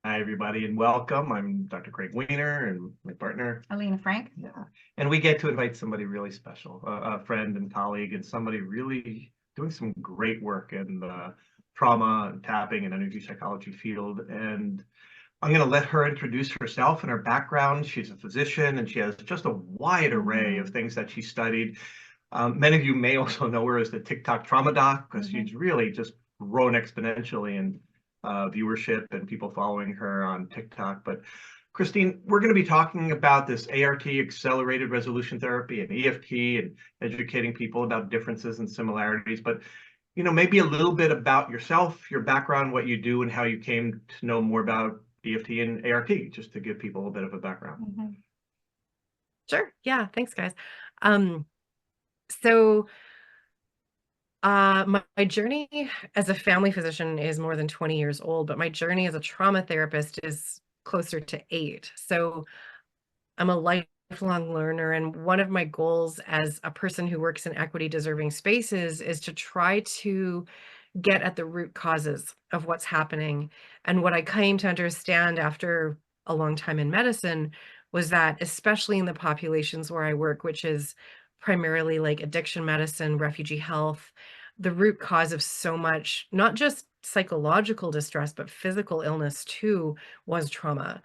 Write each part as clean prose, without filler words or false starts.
Hi, everybody, and welcome. I'm Dr. Craig Weiner and my partner. Alina Frank. Yeah. And we get to invite somebody really special, a friend and colleague, and somebody really doing some great work in the trauma and tapping and energy psychology field. And I'm going to let her introduce herself and her background. She's a physician and she has just a wide array of things that she studied. Many of you may also know her as the TikTok trauma doc because she's really just grown exponentially in viewership and people following her on TikTok. But Christine, we're going to be talking about this A.R.T, accelerated resolution therapy, and EFT, and educating people about differences and similarities. But maybe a little bit about yourself, your background, what you do, and how you came to know more about EFT and A.R.T, just to give people a bit of a background. Sure. Yeah. Thanks, guys. So my journey as a family physician is more than 20 years old, but my journey as a trauma therapist is closer to 8. So I'm a lifelong learner, and one of my goals as a person who works in equity deserving spaces is to try to get at the root causes of what's happening. And what I came to understand after a long time in medicine was that, especially in the populations where I work, which is primarily like addiction medicine, refugee health, the root cause of so much, not just psychological distress, but physical illness too, was trauma.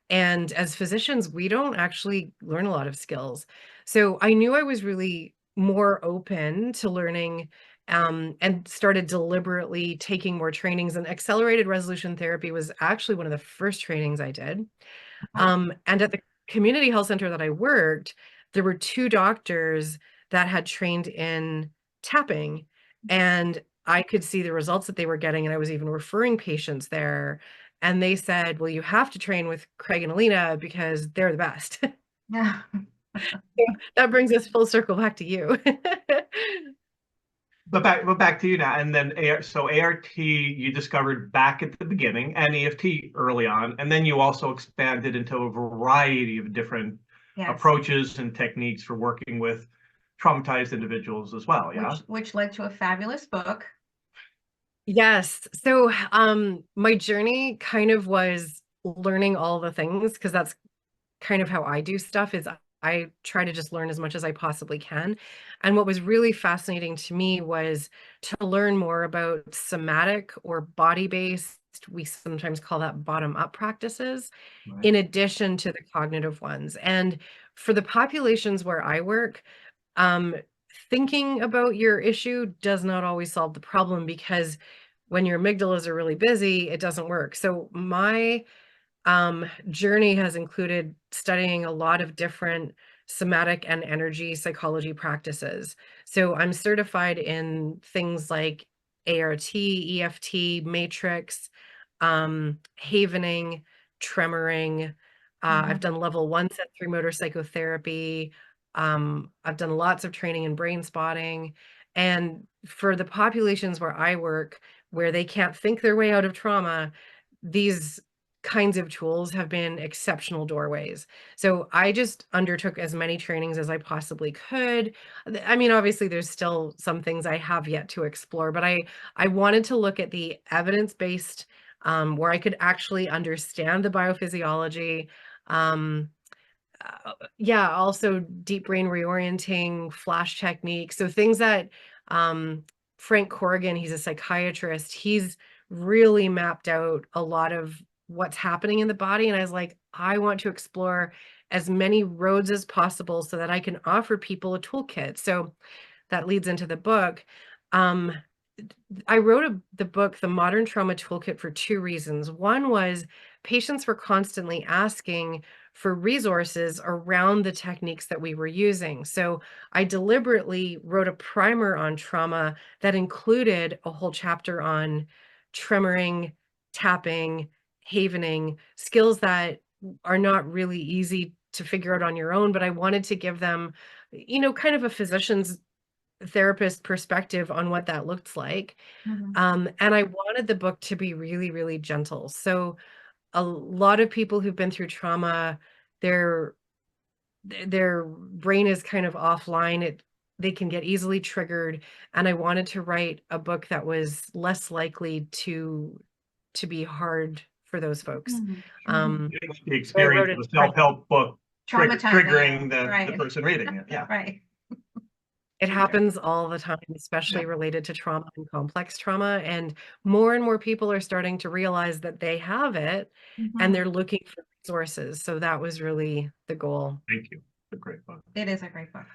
And as physicians, we don't actually learn a lot of skills. So I knew I was really more open to learning, and started deliberately taking more trainings. And accelerated resolution therapy was actually one of the first trainings I did. And at the community health center that I worked, there were 2 doctors that had trained in tapping, and I could see the results that they were getting, and I was even referring patients there. And they said, well, you have to train with Craig and Alina because they're the best. Yeah. That brings us full circle back to you. But back to you now. And then ART you discovered back at the beginning, and EFT early on, and then you also expanded into a variety of different approaches and techniques for working with traumatized individuals as well. Yeah. Which led to a fabulous book. Yes. So my journey kind of was learning all the things, because that's kind of how I do stuff, is I try to just learn as much as I possibly can. And what was really fascinating to me was to learn more about somatic or body-based, we sometimes call that bottom-up practices, in addition to the cognitive ones. And for the populations where I work, thinking about your issue does not always solve the problem, because when your amygdalas are really busy, it doesn't work. So my journey has included studying a lot of different somatic and energy psychology practices. So I'm certified in things like ART, EFT, matrix, havening, tremoring. I've done level 1 sensory motor psychotherapy. I've done lots of training in brain spotting. And for the populations where I work, where they can't think their way out of trauma, these kinds of tools have been exceptional doorways. So I just undertook as many trainings as I possibly could. I mean, obviously there's still some things I have yet to explore, but I wanted to look at the evidence-based, where I could actually understand the biophysiology. Yeah, also deep brain reorienting, flash technique. So things that Frank Corrigan, he's a psychiatrist, he's really mapped out a lot of what's happening in the body. And I was like, I want to explore as many roads as possible so that I can offer people a toolkit. So that leads into the book. I wrote the book, The Modern Trauma Toolkit, for 2 reasons. One was patients were constantly asking for resources around the techniques that we were using. So I deliberately wrote a primer on trauma that included a whole chapter on tremoring, tapping, havening, skills that are not really easy to figure out on your own, but I wanted to give them, kind of a physician's therapist perspective on what that looks like. And I wanted the book to be really, really gentle. So a lot of people who've been through trauma, their brain is kind of offline. They can get easily triggered. And I wanted to write a book that was less likely to be hard for those folks. Mhm. Um, The so I experience wrote of it a self-help book Traumatizing, triggering the right. person reading it. Yeah. Right. It Okay. happens all the time, especially related to trauma and complex trauma. And more people are starting to realize that they have it and Mhm. they're looking for resources. So that was really the goal. Thank you. It's a great book. It is a great book.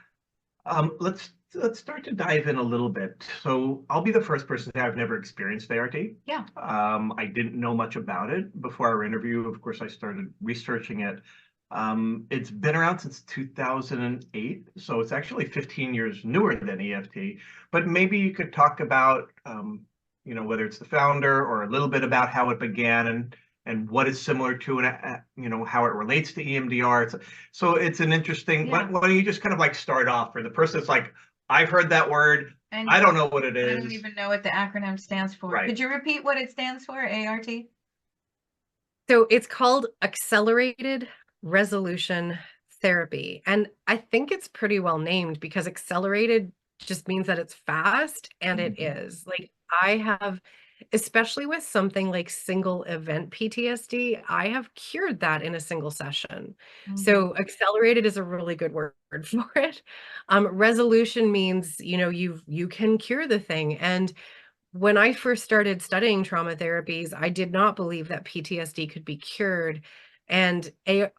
Let's start to dive in a little bit. So I'll be the first person to say I've never experienced A.R.T. Yeah. I didn't know much about it before our interview. Of course, I started researching it. It's been around since 2008, so it's actually 15 years newer than EFT. But maybe you could talk about, whether it's the founder or a little bit about how it began and what is similar to and how it relates to EMDR. It's an interesting. Yeah. Why don't you just kind of like start off for the person that's like, I've heard that word, And I don't know what it I is. don't even know what the acronym stands for. Right. Could you repeat what it stands for, ART? So it's called Accelerated Resolution Therapy. And I think it's pretty well named because accelerated just means that it's fast, and it is. Like I have, especially with something like single event PTSD, I have cured that in a single session. So accelerated is a really good word for it. Resolution means, you can cure the thing. And when I first started studying trauma therapies, I did not believe that PTSD could be cured, and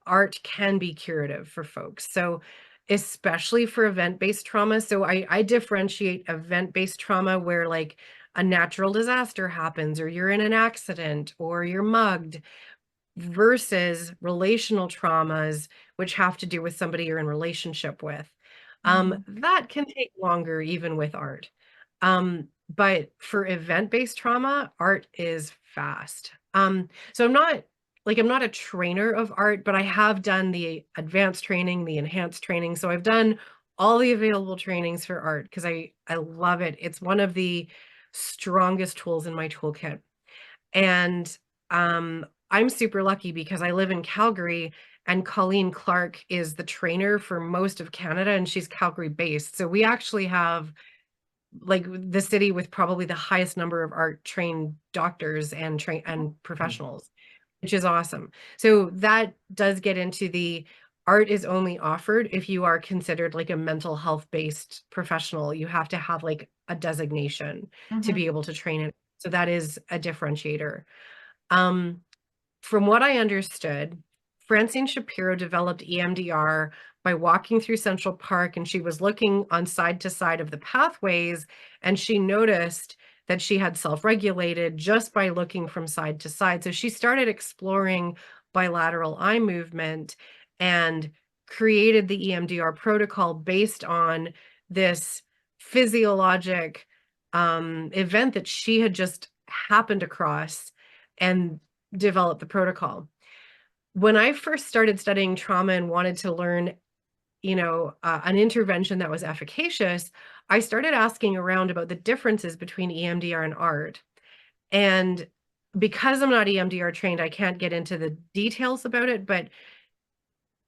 ART can be curative for folks. So, especially for event-based trauma. So, I differentiate event-based trauma where like a natural disaster happens, or you're in an accident, or you're mugged, versus relational traumas, which have to do with somebody you're in relationship with. That can take longer, even with ART. But for event-based trauma, ART is fast. So I'm not a trainer of ART, but I have done the advanced training, the enhanced training. So I've done all the available trainings for ART because I love it. It's one of the strongest tools in my toolkit. And I'm super lucky because I live in Calgary, and Colleen Clark is the trainer for most of Canada, and she's Calgary based. So we actually have like the city with probably the highest number of ART trained doctors and professionals, which is awesome. So that does get into the ART is only offered if you are considered like a mental health based professional. You have to have like a designation to be able to train it. So that is a differentiator. Um, from what I understood, Francine Shapiro developed EMDR by walking through Central Park, and she was looking on side to side of the pathways, and she noticed that she had self-regulated just by looking from side to side. So she started exploring bilateral eye movement and created the EMDR protocol based on this physiologic event that she had just happened across and develop the protocol. When I first started studying trauma and wanted to learn, an intervention that was efficacious, I started asking around about the differences between EMDR and ART. And because I'm not EMDR trained, I can't get into the details about it, but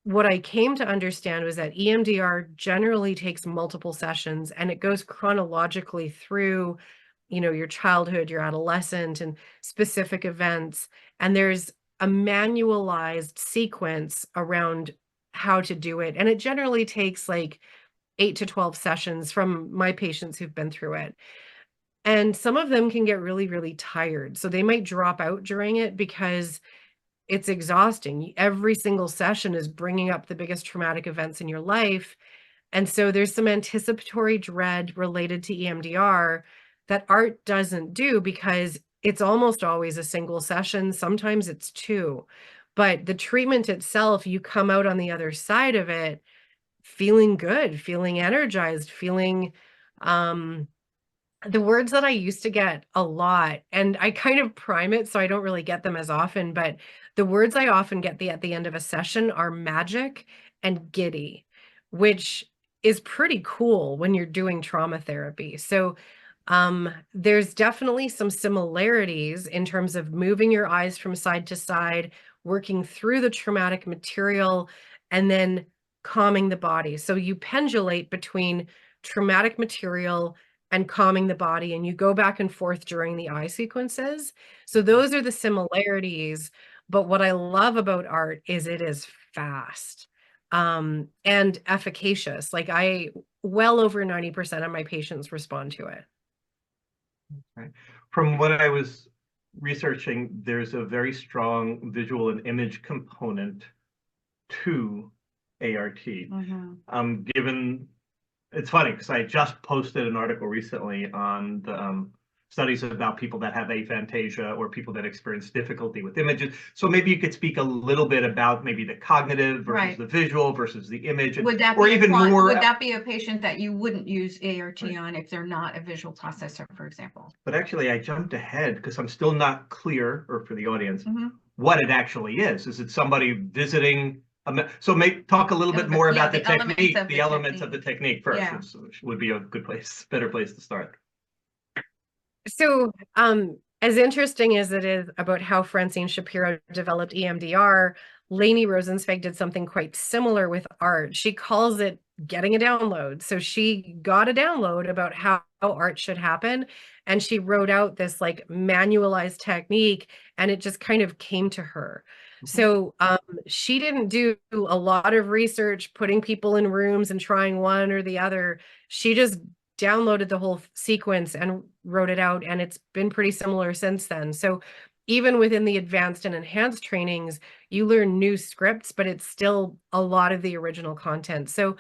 what I came to understand was that EMDR generally takes multiple sessions, and it goes chronologically through, your childhood, your adolescent, and specific events. And there's a manualized sequence around how to do it. And it generally takes like 8 to 12 sessions from my patients who've been through it. And some of them can get really, really tired. So they might drop out during it because it's exhausting. Every single session is bringing up the biggest traumatic events in your life. And so there's some anticipatory dread related to EMDR that ART doesn't do because it's almost always a single session. Sometimes it's two. But the treatment itself, you come out on the other side of it feeling good, feeling energized, feeling the words that I used to get a lot, and I kind of prime it so I don't really get them as often, but the words I often get at the end of a session are magic and giddy, which is pretty cool when you're doing trauma therapy. So there's definitely some similarities in terms of moving your eyes from side to side, working through the traumatic material, and then calming the body. So you pendulate between traumatic material and calming the body, and you go back and forth during the eye sequences. So those are the similarities. But what I love about art is it is fast and efficacious. Like well over 90% of my patients respond to it. Right. From what I was researching, there's a very strong visual and image component to ART. Given it's funny because I just posted an article recently on the studies about people that have aphantasia or people that experience difficulty with images. So maybe you could speak a little bit about maybe the cognitive versus Right. the visual versus the image, Would that or be even more. would that be a patient that you wouldn't use ART Right. on if they're not a visual processor, for example? But actually, I jumped ahead because I'm still not clear, or for the audience, Mhm. what it actually is. Is it somebody visiting? So talk a little bit more about the technique, the elements of the technique first. Yeah. Which would be a good place, better place to start. So, as interesting as it is about how Francine Shapiro developed EMDR, Leni Rosenzweig did something quite similar with art. She calls it getting a download. So she got a download about how art should happen, and she wrote out this like manualized technique, and it just kind of came to her. So she didn't do a lot of research, putting people in rooms and trying one or the other. She just downloaded the whole sequence and wrote it out, and it's been pretty similar since then. So even within the advanced and enhanced trainings, you learn new scripts, but it's still a lot of the original content. So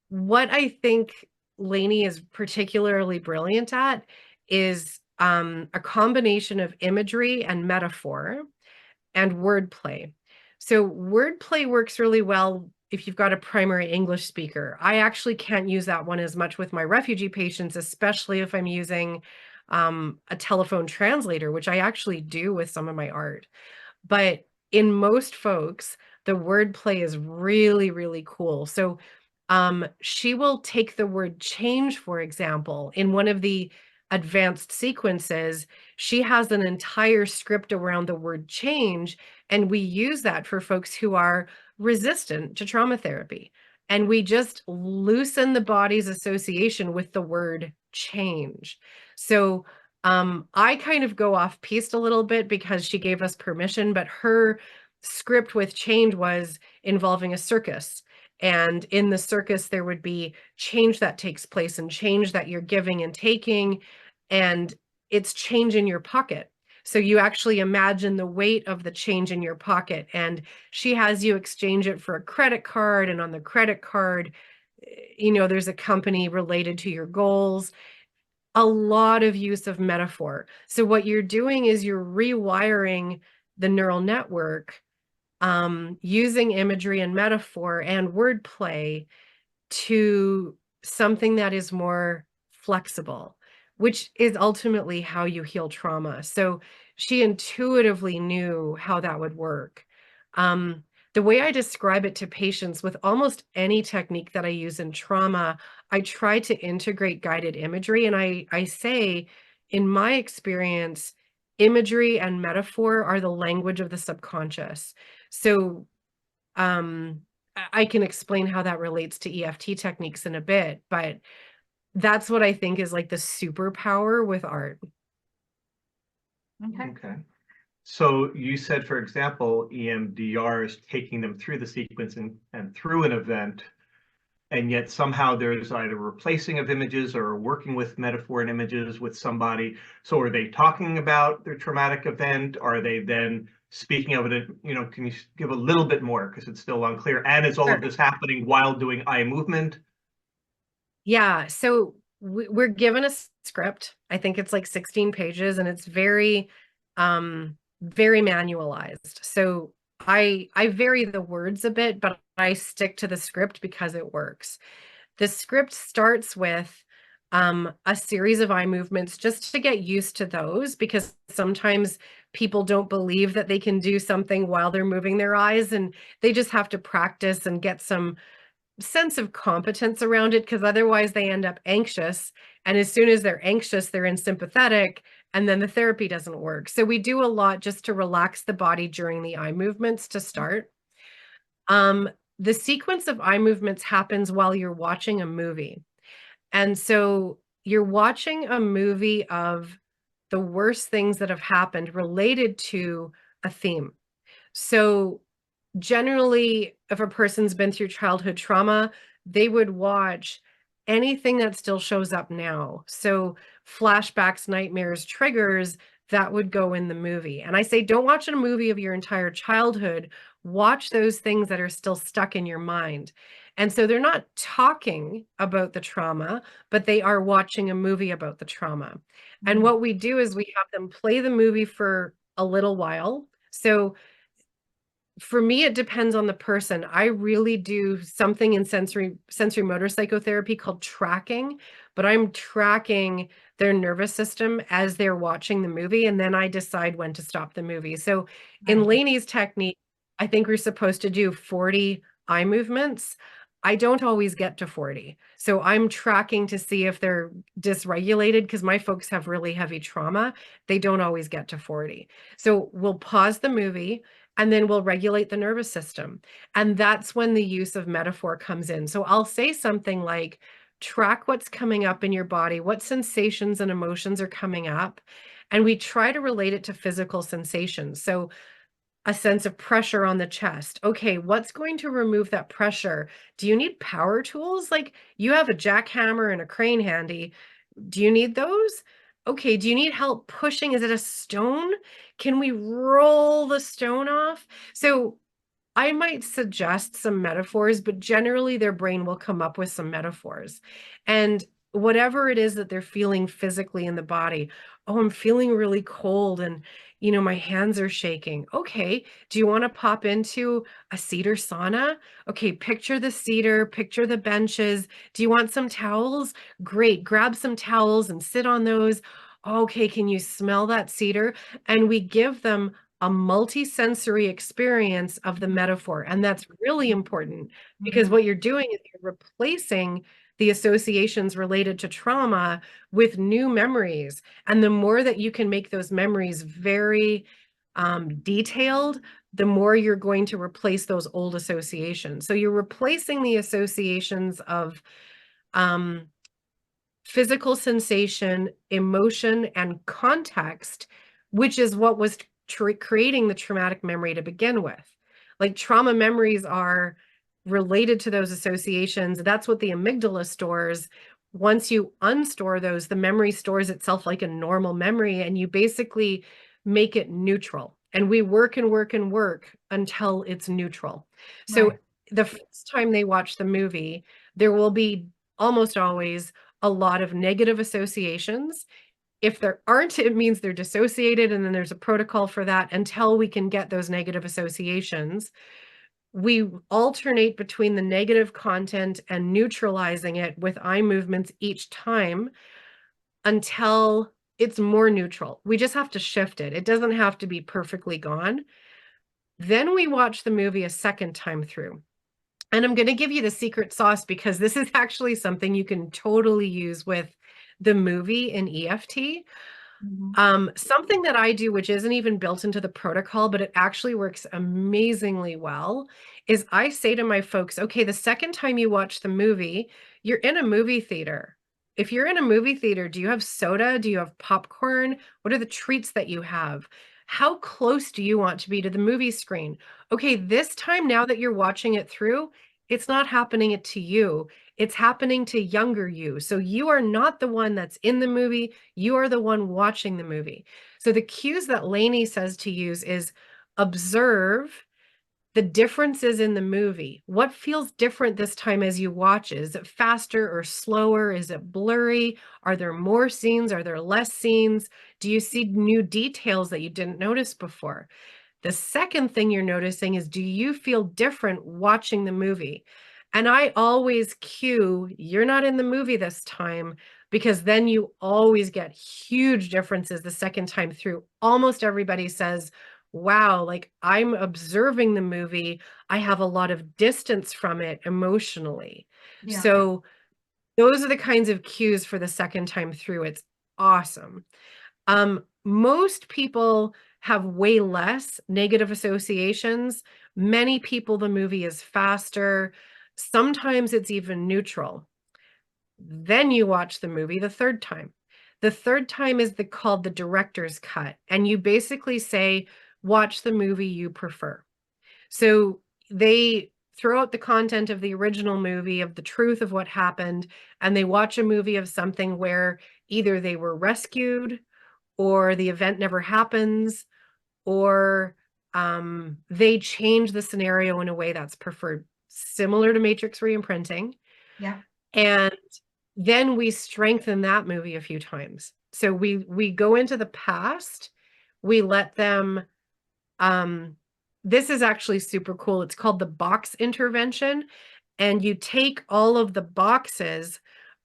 what I think Leni is particularly brilliant at is a combination of imagery and metaphor and wordplay. So wordplay works really well if you've got a primary English speaker. I actually can't use that one as much with my refugee patients, especially if I'm using a telephone translator, which I actually do with some of my art. But in most folks, the wordplay is really, really cool. So she will take the word change, for example, in one of the advanced sequences. She has an entire script around the word change, and we use that for folks who are resistant to trauma therapy. And we just loosen the body's association with the word change. So I kind of go off piste a little bit because she gave us permission, but her script with change was involving a circus. And in the circus, there would be change that takes place and change that you're giving and taking, and it's change in your pocket. So you actually imagine the weight of the change in your pocket, and she has you exchange it for a credit card, and on the credit card, there's a company related to your goals. A lot of use of metaphor. So what you're doing is you're rewiring the neural network using imagery and metaphor and wordplay to something that is more flexible, which is ultimately how you heal trauma. So she intuitively knew how that would work. The way I describe it to patients with almost any technique that I use in trauma, I try to integrate guided imagery. And I say, in my experience, imagery and metaphor are the language of the subconscious. So I can explain how that relates to EFT techniques in a bit, but that's what I think is like the superpower with art. Okay. So you said, for example, EMDR is taking them through the sequence and through an event, and yet somehow there's either replacing of images or working with metaphor and images with somebody. So are they talking about their traumatic event? Are they then speaking of it? Can you give a little bit more, because it's still unclear? And is all of this happening while doing eye movement? Yeah, so we're given a script. I think it's like 16 pages, and it's very manualized. So I vary the words a bit, but I stick to the script because it works. The script starts with a series of eye movements just to get used to those, because sometimes people don't believe that they can do something while they're moving their eyes, and they just have to practice and get some sense of competence around it, because otherwise they end up anxious. And as soon as they're anxious, they're in sympathetic, and then the therapy doesn't work. So we do a lot just to relax the body during the eye movements to start. The sequence of eye movements happens while you're watching a movie. And so you're watching a movie of the worst things that have happened related to a theme. So generally, if a person's been through childhood trauma, they would watch anything that still shows up now. So flashbacks, nightmares, triggers, that would go in the movie. And I say, don't watch a movie of your entire childhood. Watch those things that are still stuck in your mind. And so they're not talking about the trauma, but they are watching a movie about the trauma. And what we do is we have them play the movie for a little while. So for me, it depends on the person. I really do something in sensory motor psychotherapy called tracking, but I'm tracking their nervous system as they're watching the movie, and then I decide when to stop the movie. So in Lainey's technique, I think we're supposed to do 40 eye movements. I don't always get to 40. So I'm tracking to see if they're dysregulated because my folks have really heavy trauma. They don't always get to 40. So we'll pause the movie and then we'll regulate the nervous system. And that's when the use of metaphor comes in. So I'll say something like, track what's coming up in your body, what sensations and emotions are coming up. And we try to relate it to physical sensations. So a sense of pressure on the chest. Okay, what's going to remove that pressure? Do you need power tools? Like you have a jackhammer and a crane handy. Do you need those? Okay, do you need help pushing? Is it a stone? Can we roll the stone off? So I might suggest some metaphors, but generally their brain will come up with some metaphors. And whatever it is that they're feeling physically in the body, oh, I'm feeling really cold and, my hands are shaking. Okay, do you want to pop into a cedar sauna? Okay, picture the cedar, picture the benches. Do you want some towels? Great, grab some towels and sit on those. Okay, can you smell that cedar? And we give them a multi-sensory experience of the metaphor. And that's really important because what you're doing is you're replacing the associations related to trauma with new memories. And the more that you can make those memories very detailed, the more you're going to replace those old associations. So you're replacing the associations of physical sensation, emotion, and context, which is what was creating the traumatic memory to begin with. Like trauma memories are related to those associations. That's what the amygdala stores. Once you unstore those, the memory stores itself like a normal memory, and you basically make it neutral. And we work and work and work until it's neutral. So the first time they watch the movie, there will be almost always a lot of negative associations. If there aren't, it means they're dissociated, and then there's a protocol for that until we can get those negative associations. We alternate between the negative content and neutralizing it with eye movements each time until it's more neutral. We just have to shift it. It doesn't have to be perfectly gone. Then we watch the movie a second time through. And I'm going to give you the secret sauce because this is actually something you can totally use with the movie in EFT. Something that I do, which isn't even built into the protocol, but it actually works amazingly well, is I say to my folks, okay, the second time you watch the movie, you're in a movie theater. If you're in a movie theater, do you have soda? Do you have popcorn? What are the treats that you have? How close do you want to be to the movie screen? Okay, this time, now that you're watching it through, it's not happening to you. It's happening to younger you. So you are not the one that's in the movie. You are the one watching the movie. So the cues that Lainey says to use is observe the differences in the movie. What feels different this time as you watch it? Is it faster or slower? Is it blurry? Are there more scenes? Are there less scenes? Do you see new details that you didn't notice before? The second thing you're noticing is, do you feel different watching the movie? And I always cue, you're not in the movie this time, because then you always get huge differences the second time through. Almost everybody says, wow, like I'm observing the movie. I have a lot of distance from it emotionally. So those are the kinds of cues for the second time through. It's awesome. Most people have way less negative associations. Many people, the movie is faster. Sometimes it's even neutral. Then you watch the movie the third time. The third time is called the director's cut. And you basically say, watch the movie you prefer. So they throw out the content of the original movie, of the truth of what happened, and they watch a movie of something where either they were rescued or the event never happens, or they change the scenario in a way that's preferred, similar to Matrix Reimprinting. Yeah. And then we strengthen that movie a few times. So we go into the past, we let them, this is actually super cool. It's called the box intervention. And you take all of the boxes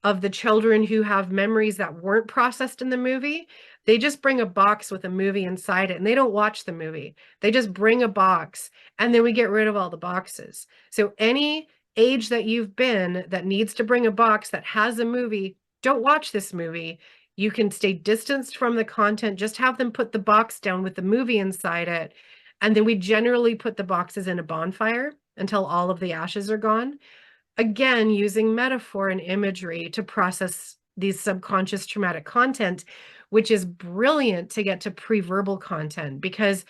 of the children who have memories that weren't processed in the movie. They just bring a box with a movie inside it, and they don't watch the movie. They just bring a box, and then we get rid of all the boxes. So any age that you've been that needs to bring a box that has a movie, don't watch this movie. You can stay distanced from the content, just have them put the box down with the movie inside it. And then we generally put the boxes in a bonfire until all of the ashes are gone. Again, using metaphor and imagery to process these subconscious traumatic content, which is brilliant to get to pre-verbal content, because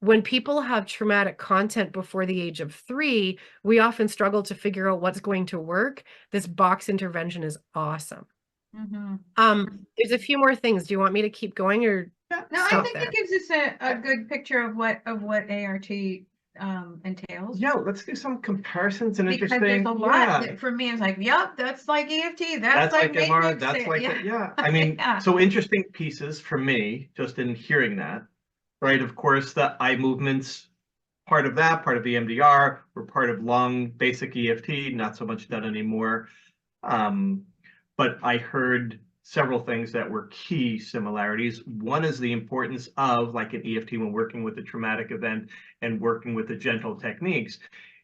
when people have traumatic content before the age of 3, we often struggle to figure out what's going to work. This box intervention is awesome. There's a few more things. Do you want me to keep going or No, I stop think there? it gives us a good picture of what A.R.T. entails. Yeah, let's do some comparisons and Because interesting. there's a lot that for me, it's like, yep, that's like EFT, That's like MR, Matrix, that's like yeah. that. Yeah. I mean, Yeah. so interesting pieces for me, just in hearing that, right? Of course, the eye movements, part of that, part of the MDR, were part of long basic EFT, not so much done anymore. But I heard several things that were key similarities. One is the importance of, like an EFT when working with a traumatic event and working with the gentle techniques,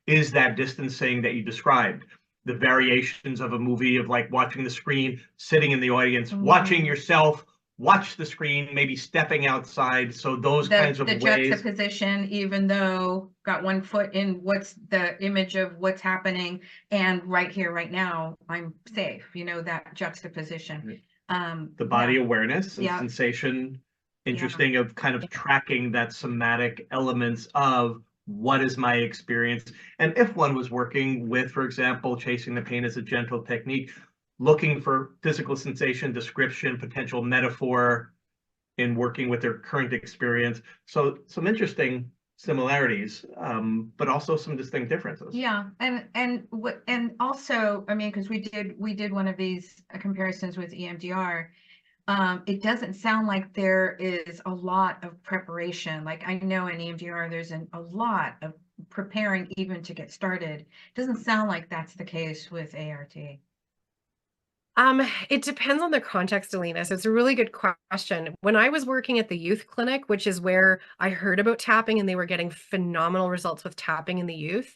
is that distancing that you described. The variations of a movie of like watching the screen, sitting in the audience, watching yourself, watch the screen, maybe stepping outside. So those kinds of The ways. juxtaposition, even though got one foot in what's the image of what's happening, and right here, right now, I'm safe, that juxtaposition. The body awareness and Yeah. sensation, interesting, of kind of tracking that somatic elements of what is my experience. And if one was working with, for example, chasing the pain as a gentle technique, looking for physical sensation, description, potential metaphor in working with their current experience. So some interesting similarities, but also some distinct differences. Yeah, and also, I mean, because we did one of these comparisons with EMDR. It doesn't sound like there is a lot of preparation. Like I know in EMDR, there's a lot of preparing even to get started. It doesn't sound like that's the case with A.R.T. It depends on the context, Alina. So it's a really good question. When I was working at the youth clinic, which is where I heard about tapping and they were getting phenomenal results with tapping in the youth,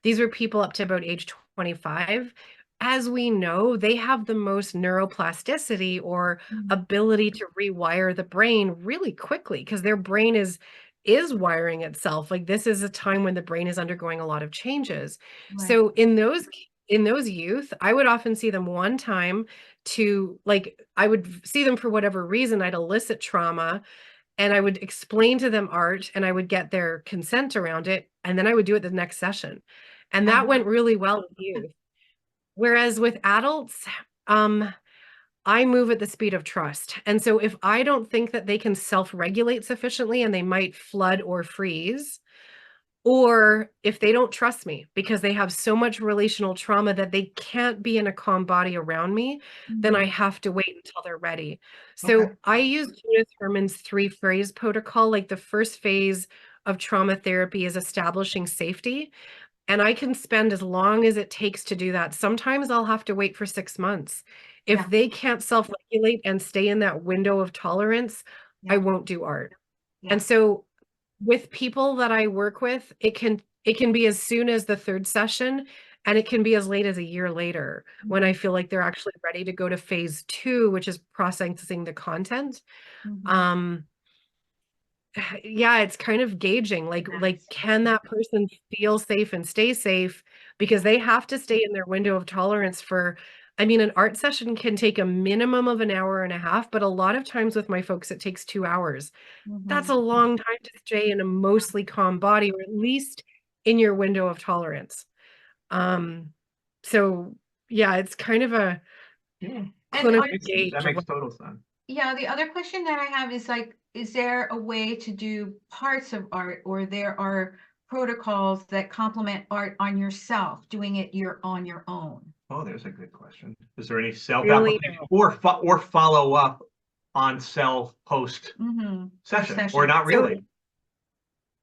these were people up to about age 25. As we know, they have the most neuroplasticity or ability to rewire the brain really quickly because their brain is wiring itself. Like this is a time when the brain is undergoing a lot of changes. Right. So in those youth, I would often see them one time to I would see them for whatever reason. I'd elicit trauma and I would explain to them art and I would get their consent around it. And then I would do it the next session. And that went really well with youth. Whereas with adults, I move at the speed of trust. And so if I don't think that they can self-regulate sufficiently and they might flood or freeze, or if they don't trust me because they have so much relational trauma that they can't be in a calm body around me, then I have to wait until they're ready. So I use Judith Herman's 3-phase protocol. Like the first phase of trauma therapy is establishing safety. And I can spend as long as it takes to do that. Sometimes I'll have to wait for 6 months. If they can't self-regulate and stay in that window of tolerance, I won't do art. And so with people that I work with, it can be as soon as the 3rd session, and it can be as late as a year later when I feel like they're actually ready to go to phase 2, which is processing the content. Yeah, it's kind of gauging, like can that person feel safe and stay safe, because they have to stay in their window of tolerance for I mean, an art session can take a minimum of an hour and a half, but a lot of times with my folks, it takes 2 hours. That's a long time to stay in a mostly calm body, or at least in your window of tolerance. So yeah, it's kind of a clinical gauge. That makes total sense. Yeah, the other question that I have is like, is there a way to do parts of art, or there are protocols that complement art on yourself, doing it on your own? Oh, there's a good question. Is there any self Really application or follow up on self post session, or not really? So,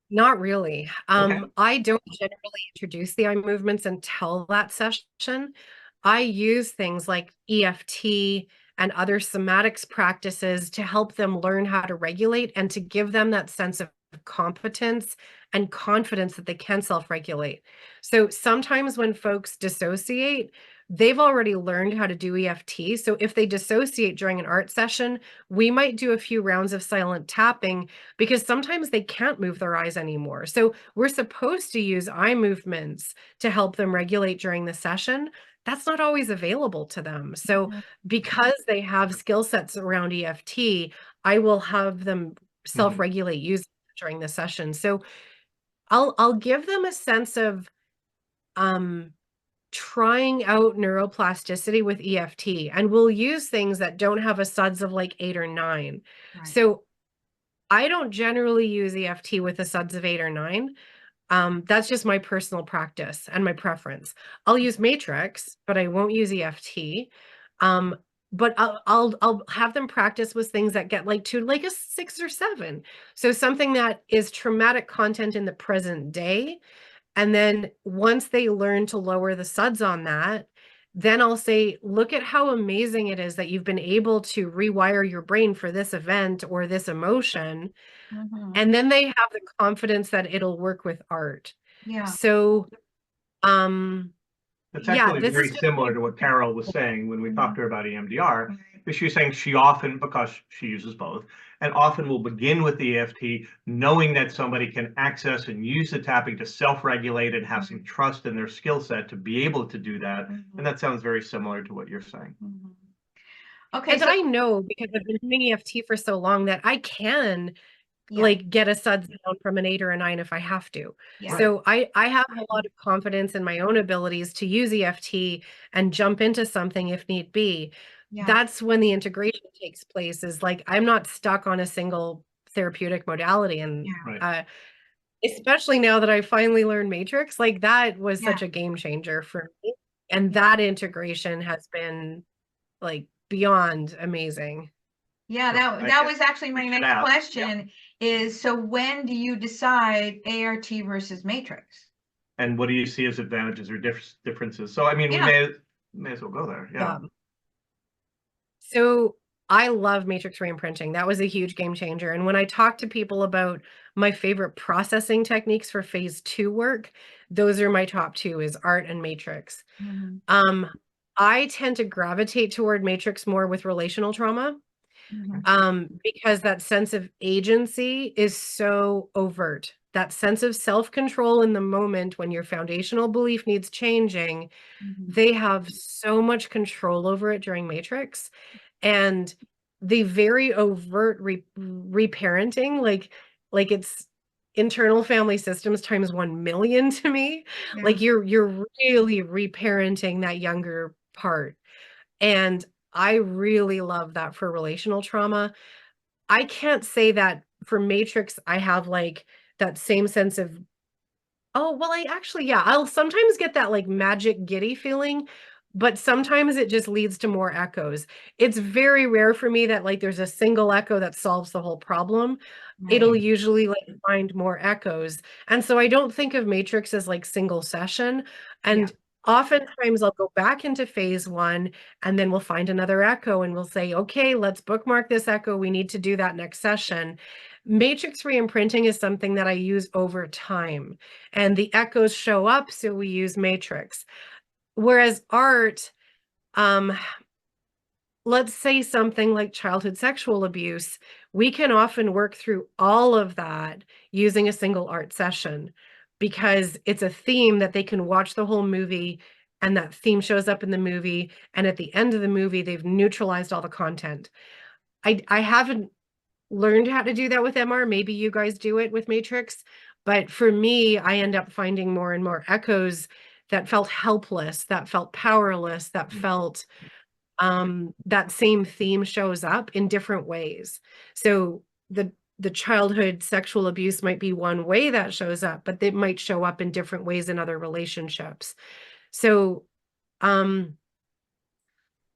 not really. Okay. I don't generally introduce the eye movements until that session. I use things like EFT and other somatics practices to help them learn how to regulate and to give them that sense of competence and confidence that they can self-regulate. So sometimes when folks dissociate, they've already learned how to do EFT. So if they dissociate during an art session, we might do a few rounds of silent tapping, because sometimes they can't move their eyes anymore. So we're supposed to use eye movements to help them regulate during the session. That's not always available to them. So because they have skill sets around EFT, I will have them self-regulate using it during the session. So I'll give them a sense of trying out neuroplasticity with EFT, and we'll use things that don't have a SUDS of like 8 or 9. Right. So I don't generally use EFT with a SUDS of 8 or 9. That's just my personal practice and my preference. I'll use matrix, but I won't use EFT. But I'll have them practice with things that get like to like a 6 or 7. So something that is traumatic content in the present day. And then once they learn to lower the SUDS on that, then I'll say, look at how amazing it is that you've been able to rewire your brain for this event or this emotion. And then they have the confidence that it'll work with art. Yeah. So, That's actually very similar to what Carol was saying when we talked to her about EMDR. She was saying she often, because she uses both, and often will begin with the EFT, knowing that somebody can access and use the tapping to self-regulate and have some trust in their skill set to be able to do that. And that sounds very similar to what you're saying. Okay. And I know, because I've been doing EFT for so long, that I can like get a SUDS down from an 8 or a 9 if I have to. So I have a lot of confidence in my own abilities to use EFT and jump into something if need be. That's when the integration takes place, is like I'm not stuck on a single therapeutic modality. And especially now that I finally learned matrix, like that was such a game changer for me. And that integration has been like beyond amazing. Yeah, that was actually my next question is, so when do you decide ART versus matrix? And what do you see as advantages or differences? So, I mean, we may as well go there. Yeah. So I love matrix reimprinting. That was a huge game changer. And when I talk to people about my favorite processing techniques for phase 2 work, those are my top 2, is art and matrix. I tend to gravitate toward matrix more with relational trauma. Because that sense of agency is so overt. That sense of self-control in the moment when your foundational belief needs changing, they have so much control over it during matrix. And the very overt reparenting, like it's internal family systems times 1 million to me. Like you're really reparenting that younger part. And I really love that for relational trauma. I can't say that for matrix, I have like that same sense of, oh, well, I actually, I'll sometimes get that like magic giddy feeling, but sometimes it just leads to more echoes. It's very rare for me that like there's a single echo that solves the whole problem. It'll usually like find more echoes. And so I don't think of matrix as like single session. And oftentimes I'll go back into phase 1 and then we'll find another echo and we'll say, okay, let's bookmark this echo. We need to do that next session. Matrix reimprinting is something that I use over time, and the echoes show up, so we use matrix. Whereas art, let's say something like childhood sexual abuse, we can often work through all of that using a single art session, because it's a theme that they can watch the whole movie and that theme shows up in the movie, and at the end of the movie, they've neutralized all the content. I haven't learned how to do that with MR. Maybe you guys do it with Matrix, but for me, I end up finding more and more echoes that felt helpless, that felt powerless, that felt that same theme shows up in different ways. So the childhood sexual abuse might be one way that shows up, but they might show up in different ways in other relationships. So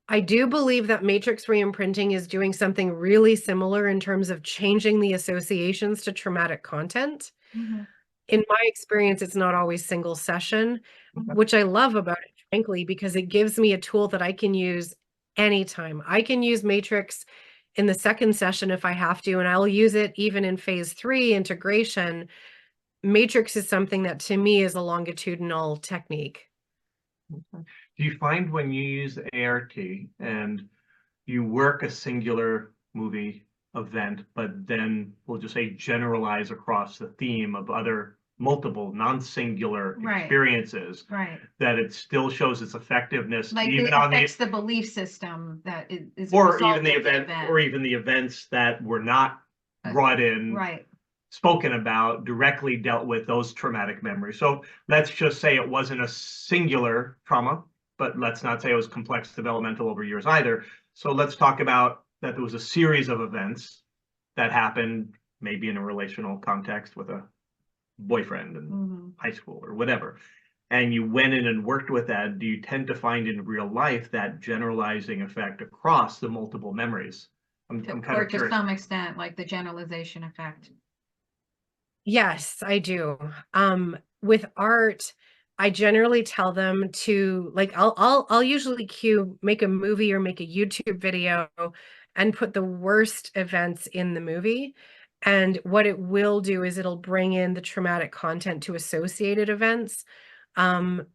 I do believe that matrix reimprinting is doing something really similar in terms of changing the associations to traumatic content. Mhm. In my experience, it's not always single session, Okay. which I love about it, frankly, because it gives me a tool that I can use anytime. I can use matrix in the second session if I have to, and I'll use it even in phase 3 integration. Matrix is something that to me is a longitudinal technique. Okay. Do you find when you use A.R.T. and you work a singular movie event, but then we'll just say generalize across the theme of other multiple non-singular Right. experiences, Right. that it still shows its effectiveness Like even it on the, affects the belief system that is a or result even the of event, or even the events that were not brought in, Right. spoken about, directly dealt with those traumatic memories. So let's just say it wasn't a singular trauma, but let's not say it was complex developmental over years either. So let's talk about that there was a series of events that happened maybe in a relational context with a boyfriend in Mm-hmm. high school or whatever. And you went in and worked with that. Do you tend to find in real life that generalizing effect across the multiple memories? I'm kind Or of to curious. some extent, like the generalization effect. Yes, I do. With art, I generally tell them to like I'll usually make a movie or make a YouTube video and put the worst events in the movie. And what it will do is it'll bring in the traumatic content to associated events,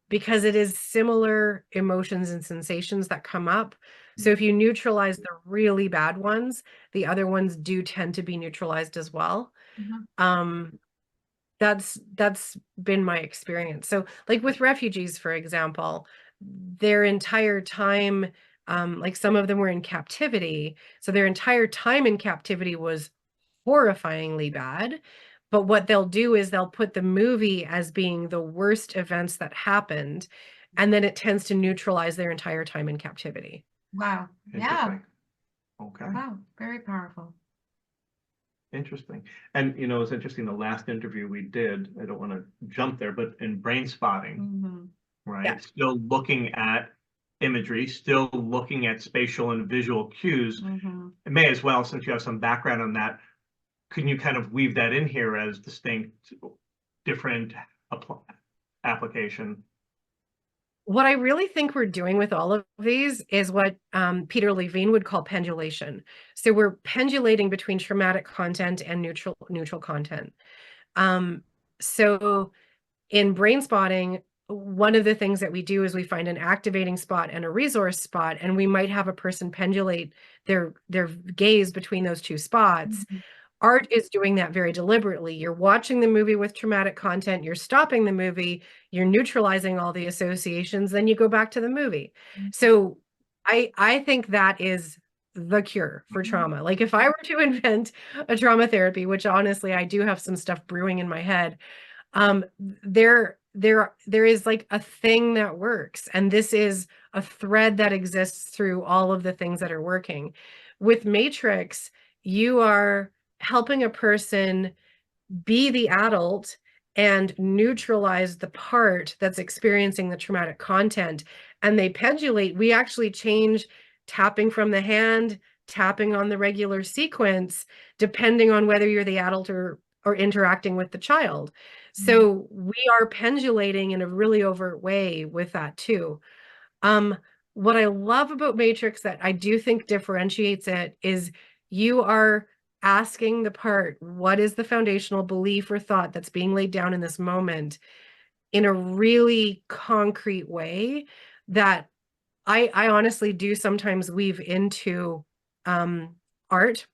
because it is similar emotions and sensations that come up. So if you neutralize the really bad ones, the other ones do tend to be neutralized as well. Mhm. That's been my experience. So like with refugees, for example, their entire time, like some of them were in captivity, so their entire time in captivity was horrifyingly bad. But what they'll do is they'll put the movie as being the worst events that happened, and then it tends to neutralize their entire time in captivity. Wow. Yeah. Interesting. Okay. Wow. Very powerful. Interesting. And it's interesting, the last interview we did, I don't want to jump there, but in brain spotting, Mm-hmm. right? Yeah. Still looking at imagery, still looking at spatial and visual cues. Mm-hmm. It may as well, since you have some background on that, can you kind of weave that in here as distinct, different application? What I really think we're doing with all of these is what Peter Levine would call pendulation. So we're pendulating between traumatic content and neutral content. So in brain spotting, one of the things that we do is we find an activating spot and a resource spot, and we might have a person pendulate their gaze between those two spots. Mm-hmm. Art is doing that very deliberately. You're watching the movie with traumatic content, you're stopping the movie, you're neutralizing all the associations, then you go back to the movie. Mm-hmm. So I think that is the cure for trauma. Like if I were to invent a trauma therapy, which honestly I do have some stuff brewing in my head, there is like a thing that works, and this is a thread that exists through all of the things that are working. With Matrix, you are helping a person be the adult and neutralize the part that's experiencing the traumatic content, and they pendulate. We actually change tapping from the hand, tapping on the regular sequence, depending on whether you're the adult or interacting with the child. So we are pendulating in a really overt way with that too. What I love about Matrix that I do think differentiates it is you are asking the part, what is the foundational belief or thought that's being laid down in this moment, in a really concrete way that I honestly do sometimes weave into art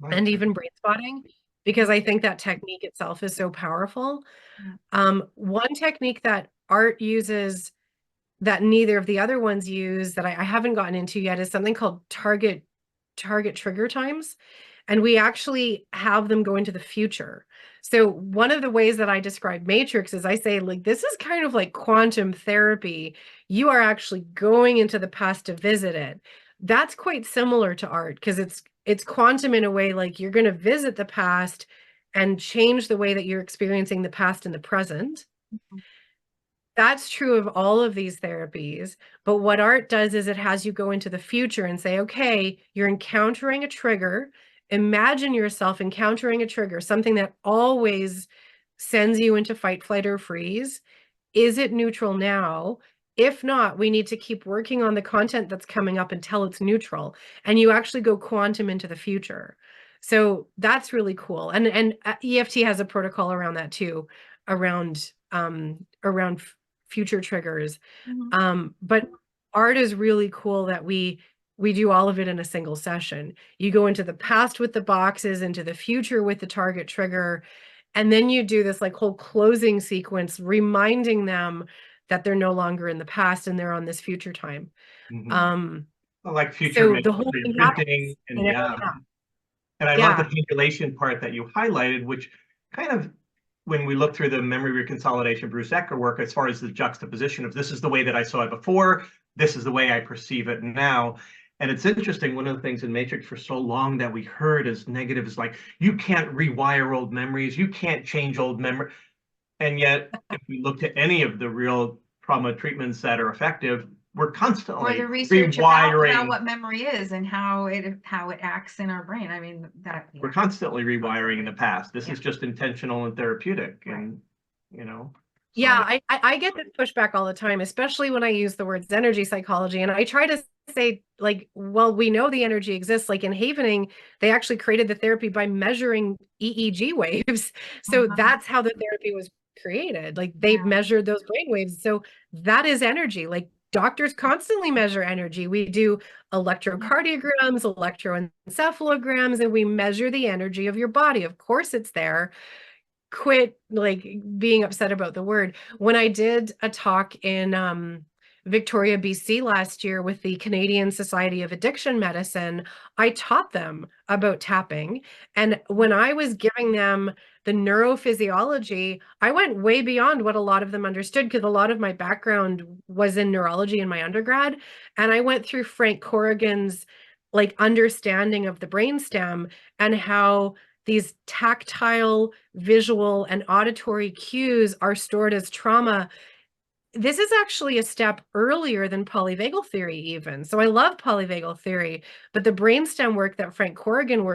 and even brain spotting, because I think that technique itself is so powerful. Yeah. One technique that art uses that neither of the other ones use that I haven't gotten into yet is something called target trigger times. And we actually have them go into the future. So one of the ways that I describe Matrix is I say, like, this is kind of like quantum therapy. You are actually going into the past to visit it. That's quite similar to art because it's quantum in a way, like you're going to visit the past and change the way that you're experiencing the past and the present. That's true of all of these therapies. But what art does is it has you go into the future and say, okay, you're encountering a trigger. Imagine yourself encountering a trigger, something that always sends you into fight, flight, or freeze. Is it neutral now? If not, we need to keep working on the content that's coming up until it's neutral. And you actually go quantum into the future. So that's really cool. And EFT has a protocol around that too, around future triggers. But art is really cool that we do all of it in a single session. You go into the past with the boxes, into the future with the target trigger, and then you do this like whole closing sequence, reminding them that they're no longer in the past and they're on this future time. Like future So the whole thing reimprinting, and yeah. And I love the pendulation part that you highlighted, which kind of, when we look through the memory reconsolidation Bruce Ecker work, as far as the juxtaposition of this is the way that I saw it before, this is the way I perceive it now. And it's interesting, one of the things in Matrix for so long that we heard as negative is like, you can't rewire old memories, you can't change old memory. And yet, if we look to any of the real trauma treatments that are effective, we're constantly or the research rewiring about what memory is and how it acts in our brain. I mean, that we're constantly rewiring in the past. This is just intentional and therapeutic, and you know. So. Yeah, I get this pushback all the time, especially when I use the words energy psychology, and I try to say, like, well, we know the energy exists. Like in Havening, they actually created the therapy by measuring EEG waves. So that's how the therapy was created. Like they've measured those brain waves. So that is energy. Like doctors constantly measure energy. We do electrocardiograms, electroencephalograms, and we measure the energy of your body. Of course it's there. Quit like being upset about the word. When I did a talk in Victoria, BC last year with the Canadian Society of Addiction Medicine, I taught them about tapping. And when I was giving them the neurophysiology, I went way beyond what a lot of them understood because a lot of my background was in neurology in my undergrad. And I went through Frank Corrigan's like understanding of the brainstem and how these tactile, visual, and auditory cues are stored as trauma. This is actually a step earlier than polyvagal theory even. So I love polyvagal theory, but the brainstem work that Frank Corrigan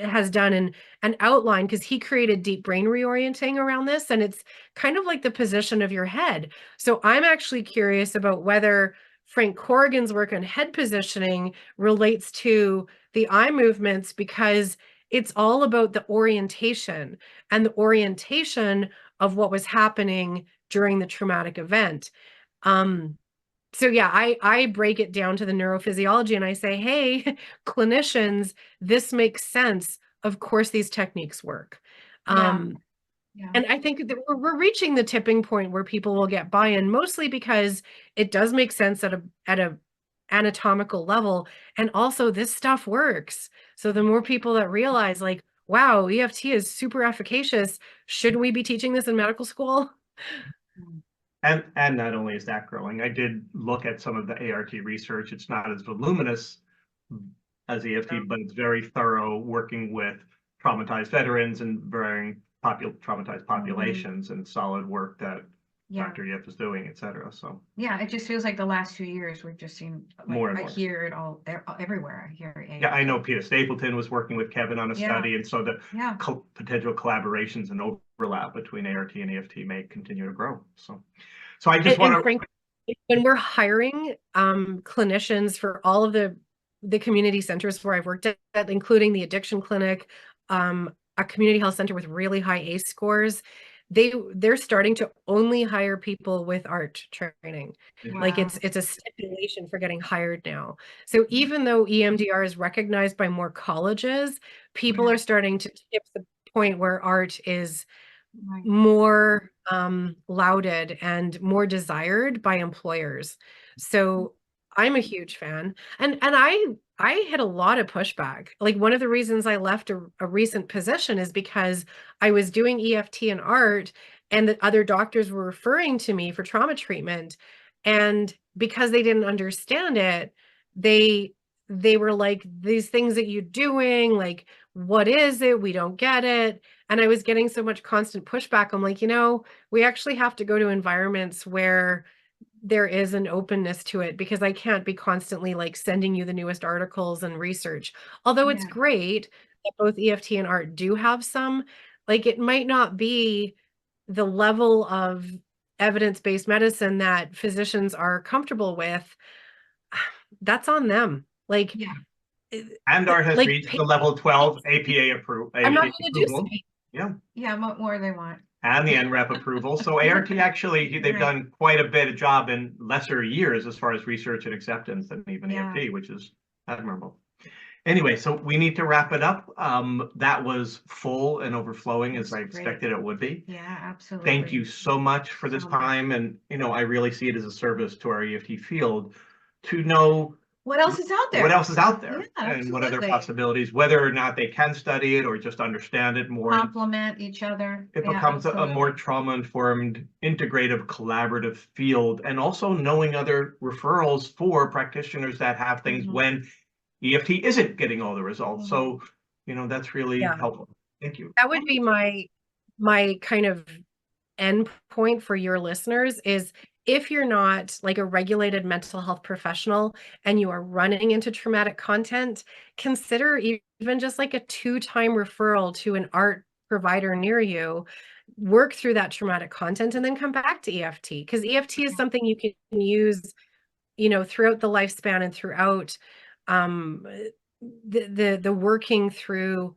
has done and outlined, because he created deep brain reorienting around this, and it's kind of like the position of your head. So I'm actually curious about whether Frank Corrigan's work on head positioning relates to the eye movements, because it's all about the orientation and the orientation of what was happening during the traumatic event. So yeah, I break it down to the neurophysiology and I say, hey, clinicians, this makes sense. Of course, these techniques work. And I think that we're reaching the tipping point where people will get buy-in, mostly because it does make sense at a anatomical level. And also this stuff works. So the more people that realize like, wow, EFT is super efficacious. Shouldn't we be teaching this in medical school? And not only is that growing, I did look at some of the A.R.T. research. It's not as voluminous as EFT, but it's very thorough, working with traumatized veterans and varying traumatized populations, and solid work that Dr. Yip is doing, et cetera. So yeah, it just feels like the last few years we've just seen like, more and I more. hear it all everywhere. I hear it. Yeah, I know Peter Stapleton was working with Kevin on a study, and so the potential collaborations and overlap between ART and EFT may continue to grow. So I just want to. Frankly, when we're hiring clinicians for all of the community centers where I've worked at, including the addiction clinic, a community health center with really high ACE scores, they're starting to only hire people with ART training. Wow. Like it's a stipulation for getting hired now. So even though EMDR is recognized by more colleges, people are starting to tip the point where ART is Right. more lauded and more desired by employers. So I'm a huge fan. And I had a lot of pushback. Like one of the reasons I left a recent position is because I was doing EFT and ART and the other doctors were referring to me for trauma treatment. And because they didn't understand it, they were like, these things that you're doing, like, what is it? We don't get it. And I was getting so much constant pushback. I'm like, we actually have to go to environments where there is an openness to it, because I can't be constantly like sending you the newest articles and research. Although it's Yeah. great that both EFT and ART do have some, like it might not be the level of evidence-based medicine that physicians are comfortable with. That's on them. Like, Yeah. And ART has like reached the level 12 APA approval. I'm not going to do so. Yeah. Yeah, what more they want. And the NREP approval. So ART actually, they've Right. done quite a bit of job in lesser years as far as research and acceptance than even Yeah. EFT, which is admirable. Anyway, so we need to wrap it up. That was full and overflowing as I That's great. expected it would be. Yeah, absolutely. Thank you so much for this So much. time. And, I really see it as a service to our EFT field to know What else is out there? what else is out there, Yeah, and what other absolutely. possibilities, whether or not they can study it or just understand it more. Complement each other. It Yeah, becomes a more absolutely. trauma-informed, integrative, collaborative field, and also knowing other referrals for practitioners that have things Mhm. when EFT isn't getting all the results. So, that's really Yeah. helpful. Thank you. That would be my kind of end point for your listeners is, if you're not like a regulated mental health professional and you are running into traumatic content, consider even just like a 2-time referral to an ART provider near you, work through that traumatic content, and then come back to EFT, because EFT is something you can use, throughout the lifespan and throughout the working through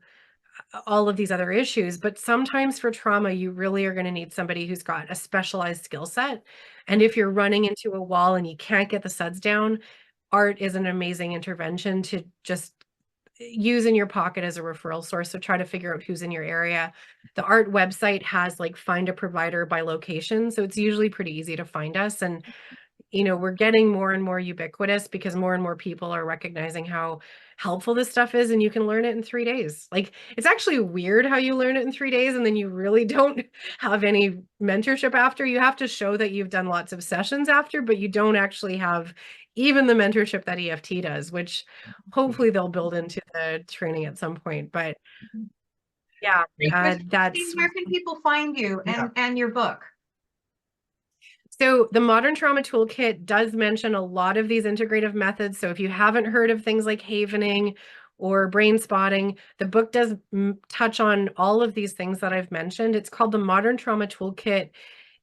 all of these other issues. But sometimes for trauma, you really are going to need somebody who's got a specialized skill set. And if you're running into a wall and you can't get the suds down, ART is an amazing intervention to just use in your pocket as a referral source. So try to figure out who's in your area. The ART website has like find a provider by location. So it's usually pretty easy to find us. And we're getting more and more ubiquitous because more and more people are recognizing how helpful this stuff is, and you can learn it in 3 days. Like, it's actually weird how you learn it in 3 days and then you really don't have any mentorship after. You have to show that you've done lots of sessions after, but you don't actually have even the mentorship that EFT does, which hopefully they'll build into the training at some point. But yeah, that's Where can people find you and your book? So the Modern Trauma Toolkit does mention a lot of these integrative methods. So if you haven't heard of things like havening or brain spotting, the book does touch on all of these things that I've mentioned. It's called the Modern Trauma Toolkit.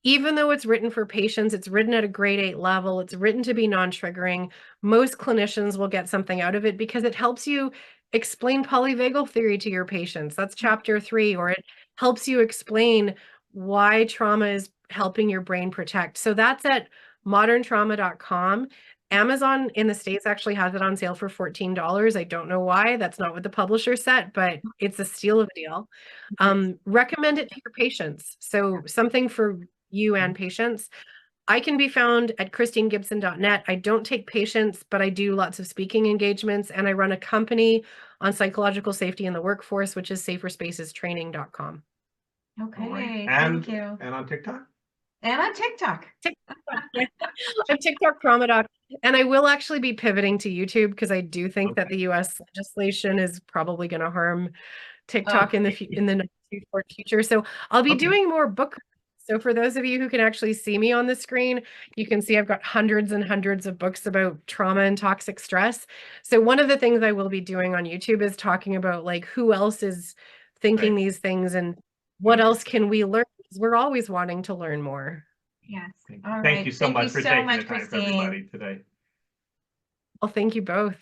Even though it's written for patients, it's written at a grade 8 level, it's written to be non-triggering. Most clinicians will get something out of it because it helps you explain polyvagal theory to your patients. That's chapter 3, or it helps you explain why trauma is helping your brain protect. So that's at moderntrauma.com. Amazon in the States actually has it on sale for $14. I don't know why. That's not what the publisher said, but it's a steal of a deal. Recommend it to your patients. So something for you and patients. I can be found at christinegibson.net. I don't take patients, but I do lots of speaking engagements, and I run a company on psychological safety in the workforce, which is saferspacestraining.com. Okay, and, thank you. And on TikTok? And on TikTok. I'm TikTok trauma doc, and I will actually be pivoting to YouTube because I do think that the US legislation is probably going to harm TikTok in the not too short future. So I'll be doing more book. So for those of you who can actually see me on the screen, you can see I've got hundreds and hundreds of books about trauma and toxic stress. So one of the things I will be doing on YouTube is talking about like who else is thinking these things and what else can we learn? Because we're always wanting to learn more. Yes. Thank you so much for taking the time for everybody today. Well, thank you both.